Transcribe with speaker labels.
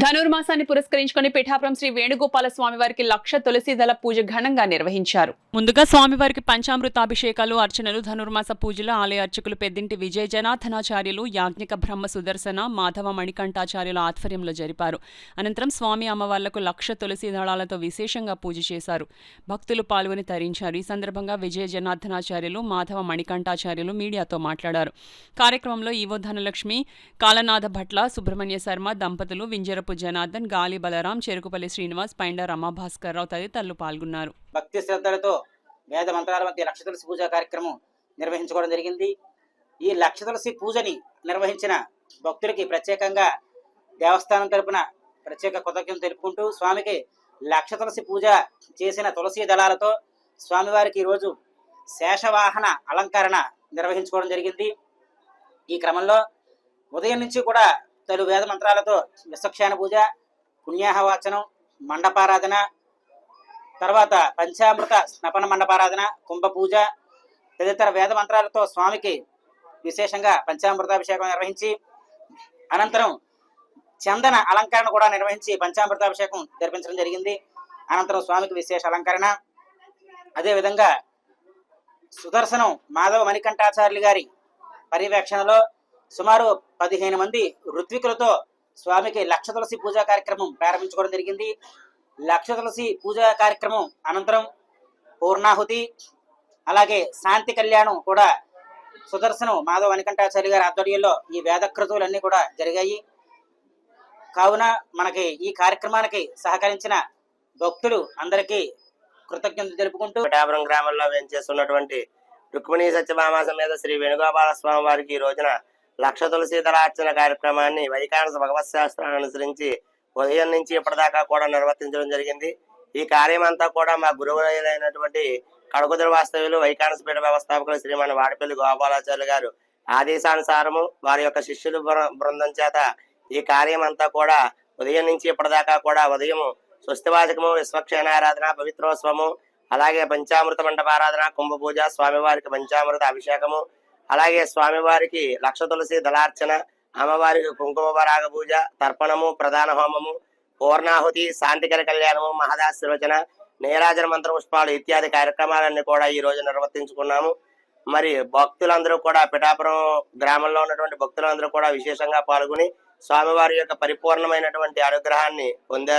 Speaker 1: ధనుర్మాసాన్ని పురస్కరించుకుని పిఠాపురం శ్రీ వేణుగోపాల స్వామివారికి 1,00,000 తులసి దళ పూజ ఘనంగా నిర్వహించారు. ముందుగా స్వామివారికి పంచామృతాభిషేకాలు, అర్చనలు, ధనుర్మాస పూజలు ఆలయ అర్చకులు పెద్దింటి విజయ జనార్దనాచార్యులు, యాజ్ఞిక బ్రహ్మ సుదర్శన, మాధవ మణికంఠాచార్యుల ఆధ్వర్యంలో జరిపారు. అనంతరం స్వామి అమ్మవార్లకు 1,00,000 తులసి దళాలతో విశేషంగా పూజ చేశారు. భక్తులు పాల్గొని తరించారు. ఈ సందర్భంగా విజయ జనార్దనాచార్యులు, మాధవ మణికంఠాచార్యులు మీడియాతో మాట్లాడారు. కార్యక్రమంలో ఈవో ధనలక్ష్మి, కాలనాథ భట్ల, సుబ్రహ్మణ్య శర్మ దంపతులు, వింజరపు జనార్దన్, గాలి బలరాం, చెరుకుపల్లి శ్రీనివాస్, పైండ రమాభాస్కర్రావు తదితరులు పాల్గొన్నారు.
Speaker 2: భక్తి శ్రద్ధలతో వేద మంత్రాల మధ్య 1,00,000 తులసి పూజా కార్యక్రమం నిర్వహించుకోవడం జరిగింది. ఈ 1,00,000 తులసి పూజని నిర్వహించిన భక్తులకి ప్రత్యేకంగా దేవస్థానం తరపున ప్రత్యేక కృతజ్ఞతలు తెలుపుకుంటూ స్వామికి 1,00,000 తులసి పూజ చేసిన తులసి దళాలతో స్వామివారికి ఈరోజు శేషవాహన అలంకరణ నిర్వహించుకోవడం జరిగింది. ఈ క్రమంలో ఉదయం నుంచి కూడా తలు వేద మంత్రాలతో విశ్వక్షాన పూజ, పుణ్యాహవాచనం, మండపారాధన, తర్వాత పంచామృత స్నపన మండపారాధన, కుంభ పూజ తదితర వేద మంత్రాలతో స్వామికి విశేషంగా పంచామృతాభిషేకం నిర్వహించి అనంతరం చందన అలంకరణ కూడా నిర్వహించి పంచామృతాభిషేకం జరిపించడం జరిగింది. అనంతరం స్వామికి విశేష అలంకరణ, అదేవిధంగా సుదర్శనం మాధవ మణికంఠాచార్యులు గారి పర్యవేక్షణలో సుమారు 15 మంది ఋత్వికులతో స్వామికి 1,00,000 తులసి పూజా కార్యక్రమం ప్రారంభించుకోవడం జరిగింది. 1,00,000 తులసి పూజా కార్యక్రమం అనంతరం పూర్ణాహుతి, అలాగే శాంతి కళ్యాణం కూడా సుదర్శనం మాధవ మణికంఠాచార్య గారి ఆధ్వర్యంలో ఈ వేదకృతువులన్నీ కూడా జరిగాయి. కావున మనకి ఈ కార్యక్రమానికి సహకరించిన భక్తులు అందరికీ కృతజ్ఞతలు తెలుపుకుంటూ
Speaker 3: పిఠాపురం గ్రామంలో వేంచేస్తున్నటువంటి రుక్మిణీ సత్యభామ సమేత శ్రీ వేణుగోపాల స్వామి వారికి ఈ రోజున 1,00,000 తులసి దళార్చన కార్యక్రమాన్ని వైఖానస భగవత్ శాస్త్రాన్ని అనుసరించి ఉదయం నుంచి ఇప్పటిదాకా కూడా నిర్వర్తించడం జరిగింది. ఈ కార్యం అంతా కూడా మా గురువులైనటువంటి కడకుదురు వాస్తవ్యులు వైఖానస పీఠ వ్యవస్థాపకులు శ్రీమాన్ వాడిపల్లి గోపాలాచార్యులు గారు ఆదేశానుసారము వారి యొక్క శిష్యుల బృందం చేత ఈ కార్యం అంతా కూడా ఉదయం నుంచి ఇప్పటిదాకా కూడా ఉదయం స్వస్తివాచకము, విశ్వక్షేణారాధన, పవిత్రోత్సవము, అలాగే పంచామృత మండపారాధన, కుంభ పూజ, స్వామివారికి పంచామృత అభిషేకము, అలాగే స్వామివారికి 1,00,000 తులసి దళార్చన, అమ్మవారికి కుంకుమ పరాగ పూజ, తర్పణము, ప్రధాన హోమము, పూర్ణాహుతి, శాంతికర కళ్యాణము, మహదాశీర్వచన, నీరాజన మంత్ర పుష్పాలు ఇత్యాది కార్యక్రమాలన్నీ కూడా ఈ రోజు నిర్వర్తించుకున్నాము. మరి భక్తులందరూ కూడా పిఠాపురం గ్రామంలో ఉన్నటువంటి భక్తులందరూ కూడా విశేషంగా పాల్గొని స్వామివారి యొక్క పరిపూర్ణమైనటువంటి అనుగ్రహాన్ని పొందారు.